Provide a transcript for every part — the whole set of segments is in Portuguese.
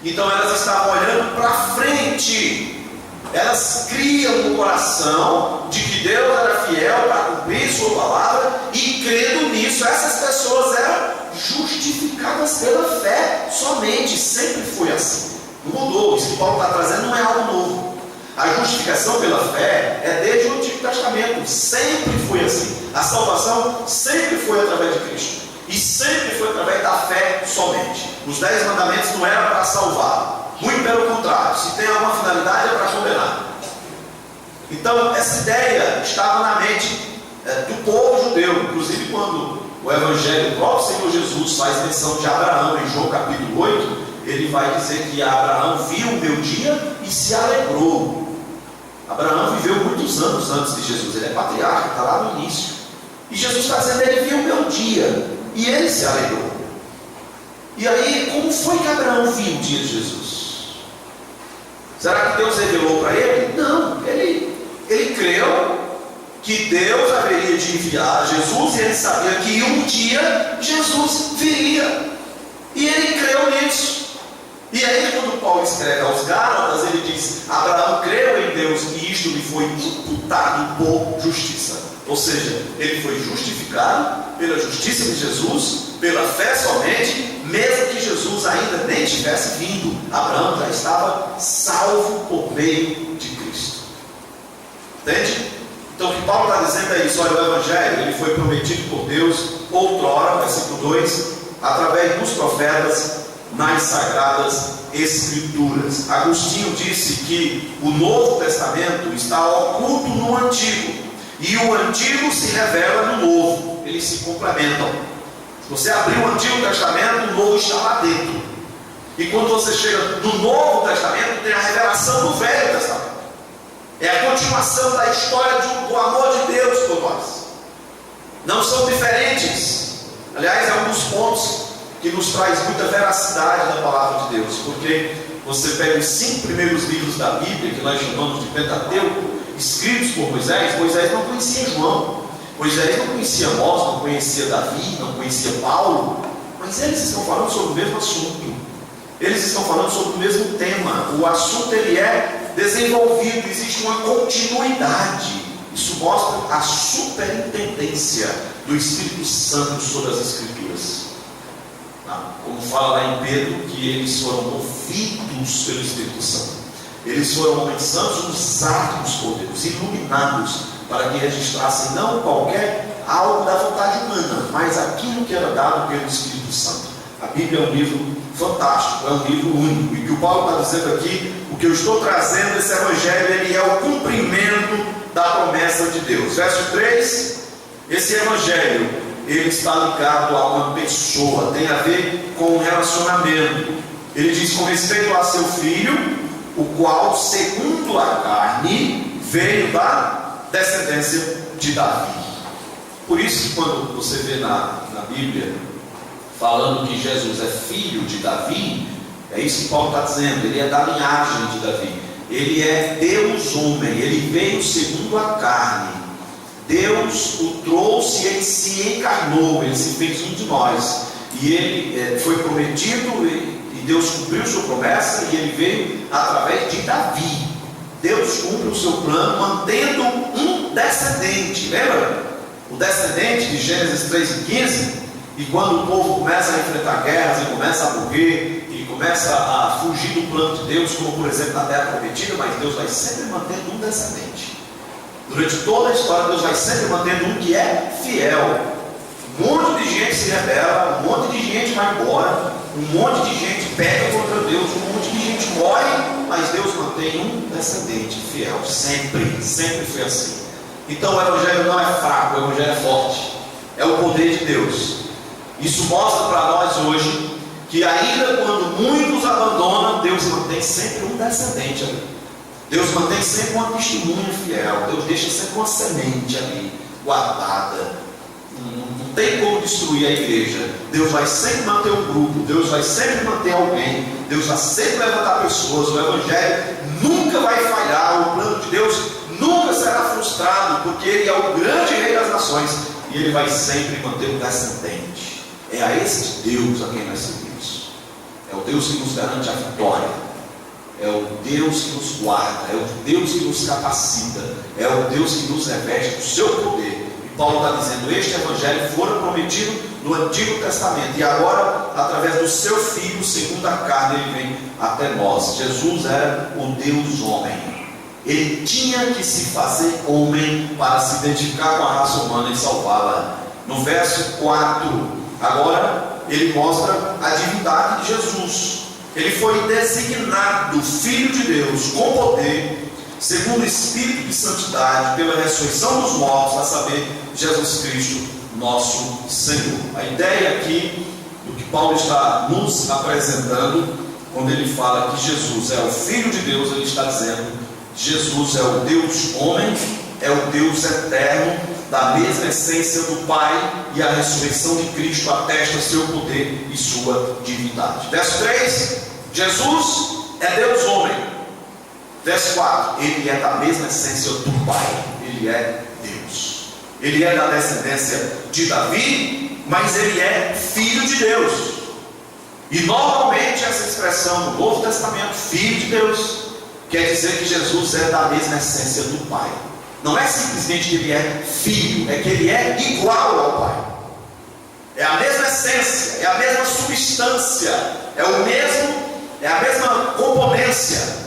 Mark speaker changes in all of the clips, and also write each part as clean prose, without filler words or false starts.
Speaker 1: Então elas estavam olhando para frente. Elas criam no coração de que Deus era fiel para cumprir sua palavra, e crendo nisso, essas pessoas eram justificadas pela fé somente. Sempre foi assim, não mudou. Isso que Paulo está trazendo não é algo novo. A justificação pela fé é desde o Antigo Testamento, sempre foi assim. A salvação sempre foi através de Cristo, e sempre foi através da fé somente. Os 10 mandamentos não eram para salvar, muito pelo contrário, se tem alguma finalidade é para condenar. Então essa ideia estava na mente do povo judeu. Inclusive quando o Evangelho, o próprio Senhor Jesus faz menção de Abraão em João capítulo 8, ele vai dizer que Abraão viu o meu dia e se alegrou. Abraão viveu muitos anos antes de Jesus, ele é patriarca, está lá no início, e Jesus está dizendo, ele viu o meu dia e ele se alegrou. E aí, como foi que Abraão viu o dia de Jesus? Será que Deus revelou para ele? Não, ele creu que Deus haveria de enviar Jesus, e ele sabia que um dia Jesus viria, e ele creu nisso. E aí quando Paulo escreve aos Gálatas, ele diz, Abraão creu em Deus e isto lhe foi imputado por justiça. Ou seja, ele foi justificado pela justiça de Jesus, pela fé somente, mesmo que Jesus ainda nem tivesse vindo. Abraão já estava salvo por meio de Cristo. Entende? Então o que Paulo está dizendo é isso. Olha, o Evangelho, ele foi prometido por Deus outrora, versículo 2, através dos profetas, nas Sagradas Escrituras. Agostinho disse que o Novo Testamento está oculto no Antigo, e o Antigo se revela no Novo. Eles se complementam. Se você abrir o Antigo Testamento, o Novo está lá dentro. E quando você chega no Novo Testamento, tem a revelação do Velho Testamento. É a continuação da história do amor de Deus por nós. Não são diferentes. Aliás, é um dos pontos que nos traz muita veracidade da palavra de Deus, porque você pega os 5 primeiros livros da Bíblia, que nós chamamos de Pentateuco, escritos por Moisés. Moisés não conhecia João, Moisés não conhecia Amós, não conhecia Davi, não conhecia Paulo, mas eles estão falando sobre o mesmo assunto, eles estão falando sobre o mesmo tema. O assunto ele é desenvolvido, existe uma continuidade. Isso mostra a superintendência do Espírito Santo sobre as Escrituras. Como fala lá em Pedro, que eles foram movidos pelo Espírito Santo. Eles foram homens santos, usados por Deus, iluminados, para que registrassem não qualquer algo da vontade humana, mas aquilo que era dado pelo Espírito Santo. A Bíblia é um livro fantástico, é um livro único. E o que o Paulo está dizendo aqui, o que eu estou trazendo, esse Evangelho, ele é o cumprimento da promessa de Deus. Verso 3, esse Evangelho, ele está ligado a uma pessoa, tem a ver com um relacionamento. Ele diz com respeito a seu filho, o qual, segundo a carne, veio da descendência de Davi. Por isso que quando você vê na Bíblia, falando que Jesus é filho de Davi, é isso que Paulo está dizendo, ele é da linhagem de Davi. Ele é Deus homem, ele veio segundo a carne. Deus o trouxe, ele se encarnou, ele se fez um de nós, e ele foi prometido, e Deus cumpriu sua promessa, e ele veio através de Davi. Deus cumpre o seu plano mantendo um descendente. Lembra? O descendente de Gênesis 3:15. E quando o povo começa a enfrentar guerras e começa a morrer e começa a fugir do plano de Deus, como por exemplo na terra prometida, mas Deus vai sempre mantendo um descendente. Durante toda a história, Deus vai sempre mantendo um que é fiel. Um monte de gente se rebela, um monte de gente vai embora, um monte de gente pega contra Deus, um monte de gente morre, mas Deus mantém um descendente fiel. Sempre, sempre foi assim. Então o Evangelho não é fraco, o Evangelho é forte. É o poder de Deus. Isso mostra para nós hoje que ainda quando muitos abandonam, Deus mantém sempre um descendente ali. Deus mantém sempre uma testemunha fiel. Deus deixa sempre uma semente ali guardada. Não tem como destruir a igreja. Deus vai sempre manter um grupo, Deus vai sempre manter alguém, Deus vai sempre levantar pessoas. O Evangelho nunca vai falhar. O plano de Deus nunca será frustrado, porque Ele é o grande Rei das nações, e Ele vai sempre manter um descendente. É a esse Deus a quem nós servimos. É É o Deus que nos garante a vitória. É o Deus que nos guarda. É o Deus que nos capacita. É o Deus que nos reveste do seu poder. E Paulo está dizendo: este evangelho fora prometido no Antigo Testamento, e agora, através do seu Filho, segundo a carne, ele vem até nós. Jesus era o Deus homem. Ele tinha que se fazer homem para se identificar com a raça humana e salvá-la. No verso 4, agora ele mostra a divindade de Jesus. Ele foi designado Filho de Deus com poder, segundo o Espírito de Santidade, pela ressurreição dos mortos, a saber, Jesus Cristo, nosso Senhor. A ideia aqui do que Paulo está nos apresentando, quando ele fala que Jesus é o Filho de Deus, ele está dizendo: Jesus é o Deus homem, é o Deus eterno, da mesma essência do Pai, e a ressurreição de Cristo atesta seu poder e sua divindade. Verso 3, Jesus é Deus homem. Verso 4, ele é da mesma essência do Pai, ele é Deus. Ele é da descendência de Davi, mas ele é Filho de Deus. E normalmente essa expressão no Novo Testamento, Filho de Deus, quer dizer que Jesus é da mesma essência do Pai. Não é simplesmente que ele é filho, é que ele é igual ao Pai. É a mesma essência, é a mesma substância, é a mesma componência,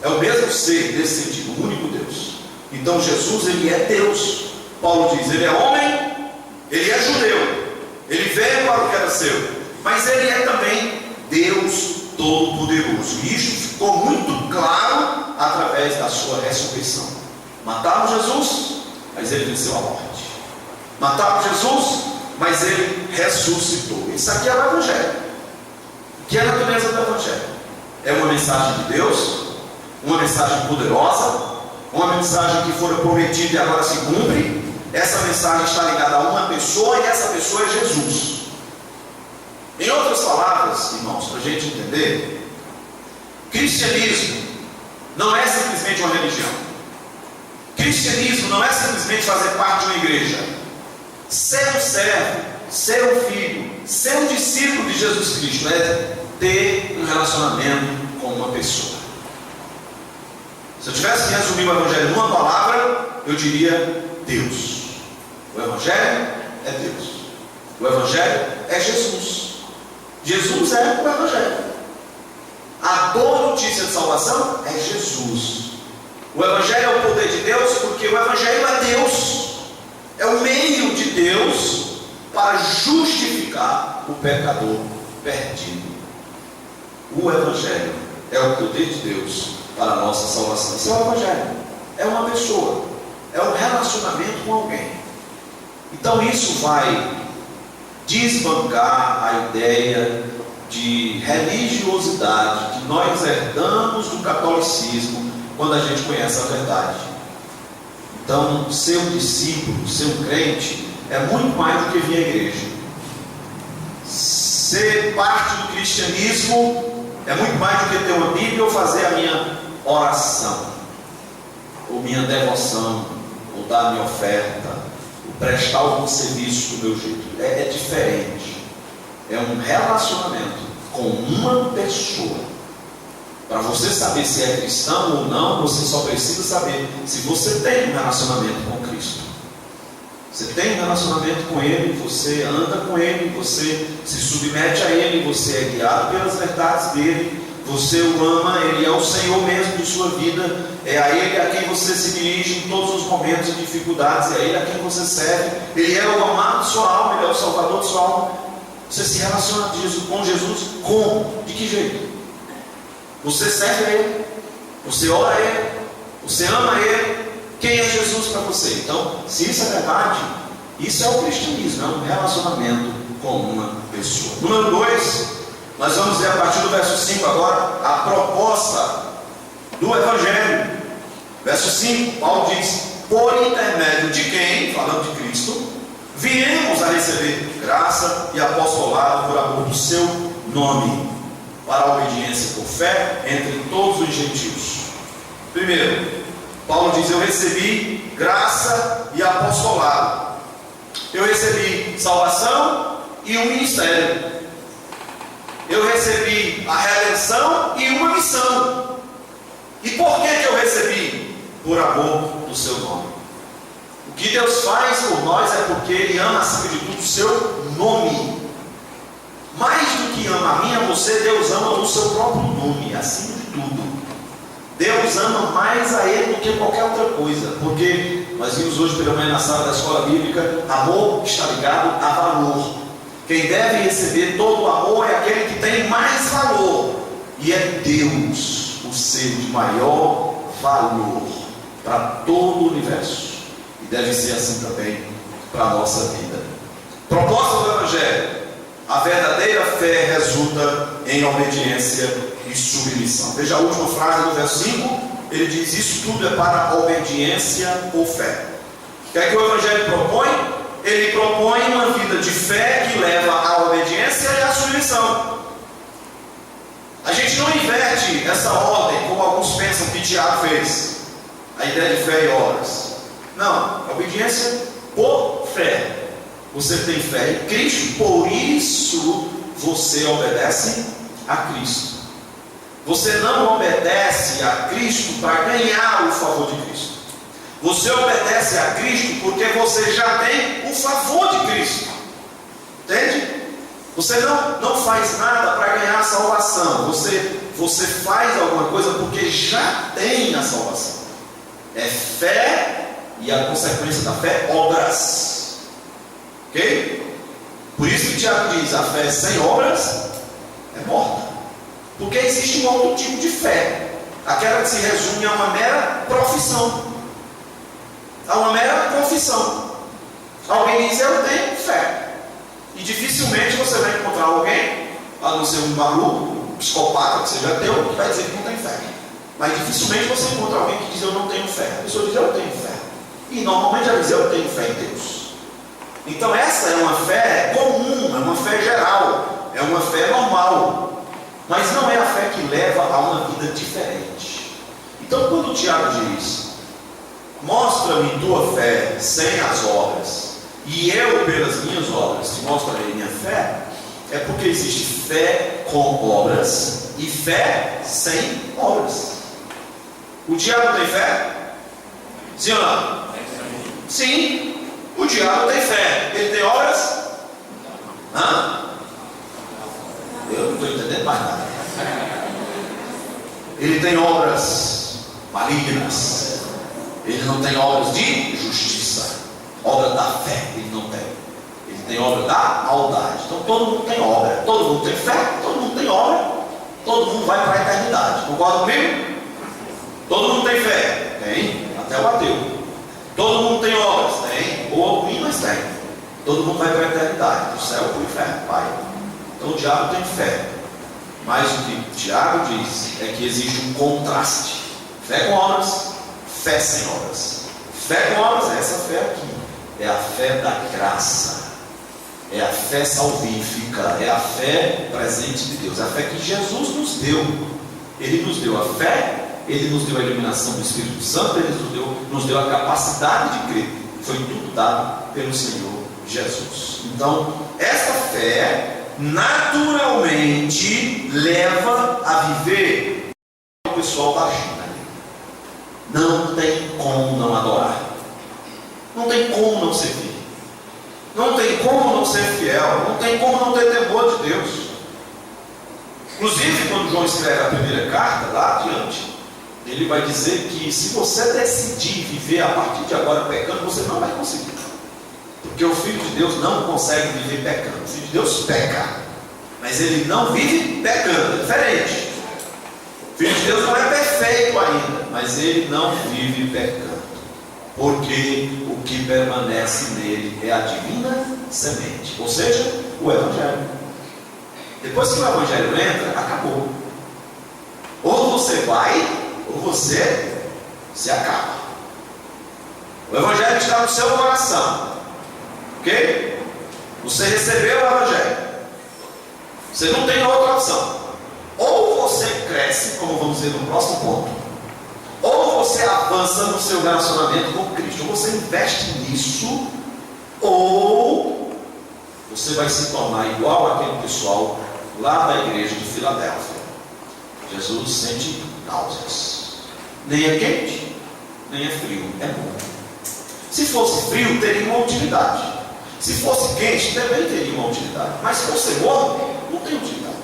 Speaker 1: é o mesmo ser, nesse sentido, o único Deus. Então Jesus, ele é Deus. Paulo diz: ele é homem, ele é judeu, ele veio para o que era seu, mas ele é também Deus Todo-Poderoso. E isso ficou muito claro através da sua ressurreição. Mataram Jesus, mas ele venceu a morte. Mataram Jesus, mas ele ressuscitou. Isso aqui é o Evangelho. O que é a natureza do Evangelho? É uma mensagem de Deus, uma mensagem poderosa, uma mensagem que foi prometida e agora se cumpre. Essa mensagem está ligada a uma pessoa, e essa pessoa é Jesus. Em outras palavras, irmãos, para a gente entender, cristianismo não é simplesmente uma religião. Cristianismo não é simplesmente fazer parte de uma igreja. Ser um servo, ser um filho, ser um discípulo de Jesus Cristo é ter um relacionamento com uma pessoa. Se eu tivesse que resumir o Evangelho numa palavra, eu diria Deus. O Evangelho é Deus. O Evangelho é Jesus. Jesus é o Evangelho. A boa notícia de salvação é Jesus. O Evangelho é o poder de Deus, porque o Evangelho é Deus. É o meio de Deus para justificar o pecador perdido. O Evangelho é o poder de Deus para a nossa salvação. Isso é o Evangelho. É uma pessoa. É um relacionamento com alguém. Então isso vai desbancar a ideia de religiosidade que nós herdamos do catolicismo quando a gente conhece a verdade. Então, ser um discípulo, ser um crente, é muito mais do que vir à igreja. Ser parte do cristianismo é muito mais do que ter uma Bíblia ou fazer a minha oração, ou minha devoção, ou dar a minha oferta, ou prestar algum serviço do meu jeito. É diferente. É um relacionamento com uma pessoa. Para você saber se é cristão ou não, você só precisa saber se você tem um relacionamento com Cristo. Você tem um relacionamento com Ele, você anda com Ele, você se submete a Ele, você é guiado pelas verdades dEle, você o ama, Ele é o Senhor mesmo de sua vida, é a Ele a quem você se dirige em todos os momentos de dificuldades, é a Ele a quem você serve, Ele é o amado de sua alma, Ele é o Salvador de sua alma. Você se relaciona com Jesus como? De que jeito? Você serve a Ele, você ora a Ele, você ama a Ele. Quem é Jesus para você? Então, se isso é verdade, isso é o cristianismo, é um relacionamento com uma pessoa. Número 2, nós vamos ver a partir do verso 5 agora, a proposta do Evangelho. Verso 5, Paulo diz: por intermédio de quem, falando de Cristo, viemos a receber graça e apostolado por amor do seu nome, para a obediência por fé entre todos os gentios. Primeiro, Paulo diz: eu recebi graça e apostolado. Eu recebi salvação e um ministério. Eu recebi a redenção e uma missão. E por que eu recebi? Por amor do seu nome. O que Deus faz por nós é porque Ele ama acima de tudo o seu nome. Mais do que ama a mim e a você, Deus ama o seu próprio nome, acima de tudo. Deus ama mais a Ele do que qualquer outra coisa, porque nós vimos hoje pela manhã na sala da escola bíblica, amor está ligado a valor. Quem deve receber todo o amor é aquele que tem mais valor, e é Deus, o ser de maior valor para todo o universo, e deve ser assim também para a nossa vida. Proposta do Evangelho: a verdadeira fé resulta em obediência e submissão. Veja a última frase do verso 5, ele diz: isso tudo é para obediência ou fé. O que é que o Evangelho propõe? Ele propõe uma vida de fé que leva à obediência e à submissão. A gente não inverte essa ordem como alguns pensam que Tiago fez, a ideia de fé e obras. Não, obediência por fé. Você tem fé em Cristo, por isso você obedece a Cristo. Você não obedece a Cristo para ganhar o favor de Cristo. Você obedece a Cristo porque você já tem o favor de Cristo. Entende? Você não faz nada para ganhar a salvação. Você faz alguma coisa porque já tem a salvação. É fé, e a consequência da fé, obras. Ok? Por isso que Tiago diz: a fé sem obras é morta. Porque existe um outro tipo de fé, aquela que se resume a uma mera profissão, a uma mera confissão. Alguém diz: eu tenho fé. E dificilmente você vai encontrar alguém, a não ser um maluco, um psicopata que seja ateu, que vai dizer que não tem fé. Mas dificilmente você encontra alguém que diz: eu não tenho fé. A pessoa diz: eu tenho fé. E normalmente ela diz: eu tenho fé em Deus. Então essa é uma fé comum, é uma fé geral, é uma fé normal. Mas não é a fé que leva a uma vida diferente. Então quando o Tiago diz: mostra-me tua fé sem as obras, e eu pelas minhas obras te mostrarei minha fé, é porque existe fé com obras e fé sem obras. O diabo tem fé? Sim ou não? Sim. O diabo tem fé. Ele tem obras? Hã? Eu não estou entendendo mais nada. Ele tem obras malignas. Ele não tem obras de justiça. Obra da fé ele não tem. Ele tem obra da maldade. Então todo mundo tem obra. Todo mundo tem fé. Todo mundo tem obra. Todo mundo vai para a eternidade. Concorda comigo? Todo mundo tem fé? Tem. Até o ateu. Todo mundo tem obras? Tem. Boa ou ruim, mas tem. Todo mundo vai para a eternidade. Do céu para o inferno. Vai. Então o diabo tem fé. Mas o que o Tiago diz é que existe um contraste: fé com obras, fé sem obras. Fé com obras é essa fé aqui. É a fé da graça. É a fé salvífica. É a fé presente de Deus. É a fé que Jesus nos deu. Ele nos deu a fé. Ele nos deu a iluminação do Espírito Santo. Ele nos deu a capacidade de crer. Foi tudo dado pelo Senhor Jesus. Então, esta fé naturalmente leva a viver o pessoal da China. Não tem como não adorar. Não tem como não servir. Não tem como não ser fiel. Não tem como não ter temor de Deus. Inclusive, quando João escreve a primeira carta, lá adiante, ele vai dizer que se você decidir viver a partir de agora pecando, você não vai conseguir. Porque o Filho de Deus não consegue viver pecando. O Filho de Deus peca, mas ele não vive pecando. É diferente. O Filho de Deus não é perfeito ainda, mas ele não vive pecando. Porque o que permanece nele é a divina semente, ou seja, o Evangelho. Depois que o Evangelho entra, acabou. Ou você vai, ou você se acaba. O Evangelho está no seu coração. Ok? Você recebeu o Evangelho. Você não tem outra opção. Ou você cresce, como vamos ver no próximo ponto, ou você avança no seu relacionamento com Cristo. Ou você investe nisso, ou você vai se tornar igual àquele pessoal lá da igreja de Filadélfia. Jesus sente náuseas. Nem é quente, nem é frio, é morno. Se fosse frio, teria uma utilidade. Se fosse quente, também teria uma utilidade. Mas se fosse morno, não tem utilidade.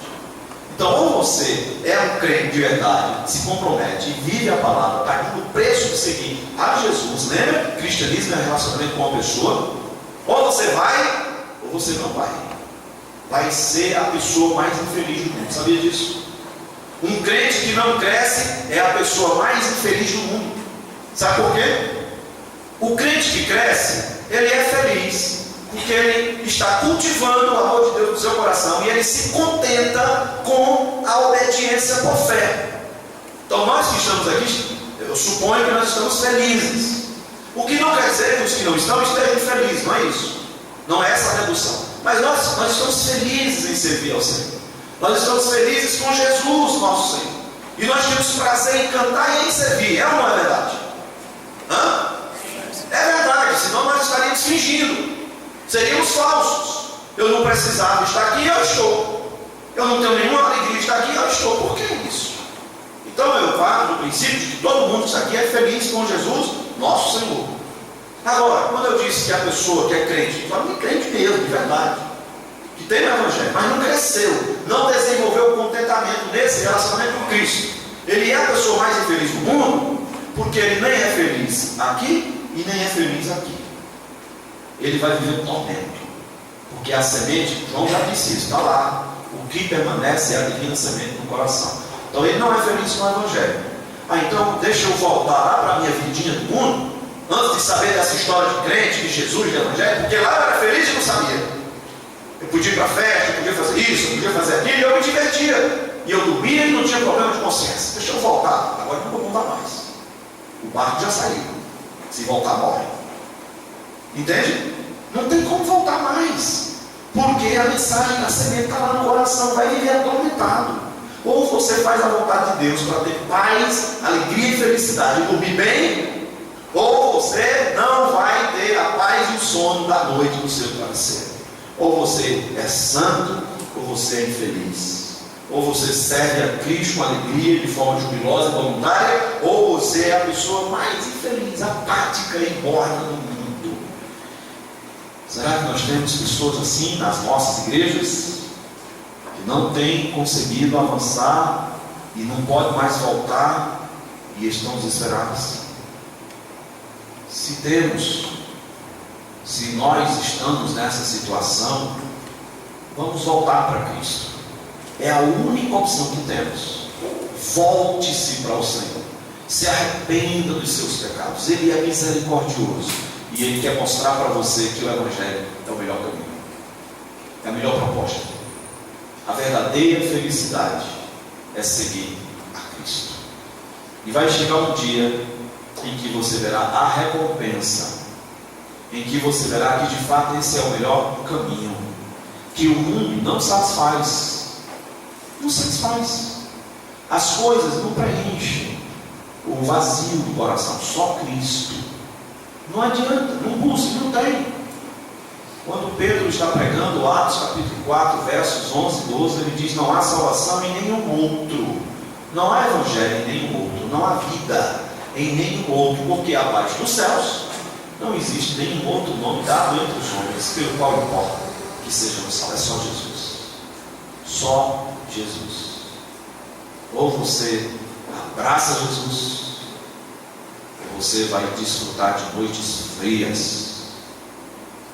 Speaker 1: Então, ou você é um crente de verdade, se compromete e vive a palavra, pagando o preço de seguir a Jesus. Lembra? Cristianismo é relacionamento com uma pessoa. Ou você vai, ou você não vai. Vai ser a pessoa mais infeliz do mundo. Sabia disso? Um crente que não cresce é a pessoa mais infeliz do mundo. Sabe por quê? O crente que cresce, ele é feliz, porque ele está cultivando o amor de Deus no seu coração e ele se contenta com a obediência por fé. Então nós que estamos aqui, eu suponho que nós estamos felizes. O que não quer dizer que os que não estão estejam felizes, não é isso. Não é essa a redução. Mas nós estamos felizes em servir ao Senhor. Nós estamos felizes com Jesus, nosso Senhor. E nós temos prazer em cantar e em servir. É ou não é verdade? Hã? É verdade, senão nós estaríamos fingindo. Seríamos falsos. Eu não precisava estar aqui, eu estou. Eu não tenho nenhuma alegria de estar aqui, eu estou. Por que isso? Então eu parto do princípio de que todo mundo que está aqui é feliz com Jesus, nosso Senhor. Agora, quando eu disse que a pessoa que é crente, fala que é crente mesmo, de verdade, que tem o Evangelho, mas não cresceu, não desenvolveu contentamento nesse relacionamento com Cristo, ele é a pessoa mais infeliz do mundo, porque ele nem é feliz aqui e nem é feliz aqui. Ele vai viver um tormento, porque a semente, João já disse isso, está lá, o que permanece é a divina semente no coração. Então ele não é feliz com o Evangelho. Então deixa eu voltar lá para a minha vidinha do mundo, antes de saber dessa história de crente, de Jesus, de Evangelho, porque lá eu era feliz e não sabia. Eu podia ir para a festa, eu podia fazer isso, eu podia fazer aquilo, e eu me divertia. E eu dormia e não tinha problema de consciência. Deixa eu voltar, agora não vou voltar mais. O barco já saiu. Se voltar, morre. Entende? Não tem como voltar mais. Porque a mensagem da semente está lá no coração, vai viver atormentado. Ou você faz a vontade de Deus para ter paz, alegria e felicidade e dormir bem, ou você não vai ter a paz e o sono da noite no seu travesseiro. Ou você é santo, ou você é infeliz. Ou você serve a Cristo com alegria, de forma jubilosa e voluntária, ou você é a pessoa mais infeliz, apática e morna no mundo. Será que nós temos pessoas assim nas nossas igrejas, que não têm conseguido avançar e não podem mais voltar e estão desesperadas? Se temos, se nós estamos nessa situação, vamos voltar para Cristo. É a única opção que temos. Volte-se para o Senhor. Se arrependa dos seus pecados. Ele é misericordioso. E Ele quer mostrar para você que o Evangelho é o melhor caminho. É a melhor proposta. A verdadeira felicidade é seguir a Cristo. E vai chegar um dia em que você verá a recompensa. Em que você verá que de fato esse é o melhor caminho. Que o mundo não satisfaz. Não satisfaz. As coisas não preenchem o vazio do coração. Só Cristo. Não adianta, não busque, não tem. Quando Pedro está pregando, Atos capítulo 4, versos 11 e 12, ele diz: não há salvação em nenhum outro. Não há evangelho em nenhum outro. Não há vida em nenhum outro. Porque abaixo dos céus não existe nenhum outro nome dado entre os homens pelo qual importa que sejamos salvos. É só Jesus. Só Jesus. Ou você abraça Jesus, ou você vai desfrutar de noites frias,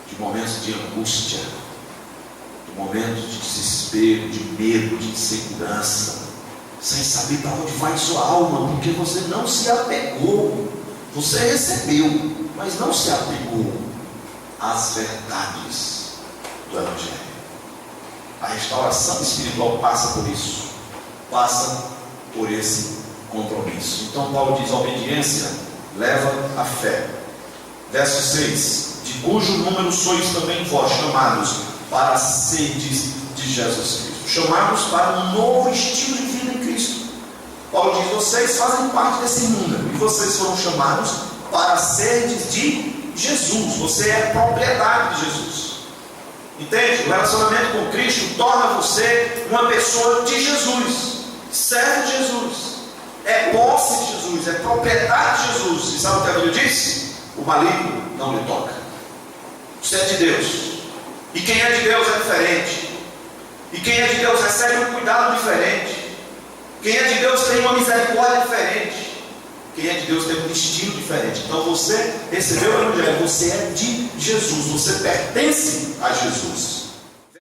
Speaker 1: de momentos de angústia, de momentos de desespero, de medo, de insegurança, sem saber para onde vai sua alma, porque você não se apegou. Você recebeu, mas não se apegou às verdades do Evangelho. A restauração espiritual passa por isso, passa por esse compromisso. Então Paulo diz: a obediência leva à fé. Verso 6: de cujo número sois também vós, chamados para sedes de Jesus Cristo. Chamados para um novo estilo de vida em Cristo. Paulo diz: vocês fazem parte desse número, e vocês foram chamados para sedes de Jesus. Você é propriedade de Jesus. Entende? O relacionamento com Cristo torna você uma pessoa de Jesus, servo de Jesus, é posse de Jesus, é propriedade de Jesus. E sabe o que a Bíblia diz? O maligno não lhe toca. Você é de Deus, e quem é de Deus é diferente, e quem é de Deus recebe um cuidado diferente, quem é de Deus tem uma misericórdia diferente, quem é de Deus tem um destino diferente. Então você recebeu o Evangelho, você é de Jesus, você pertence a Jesus.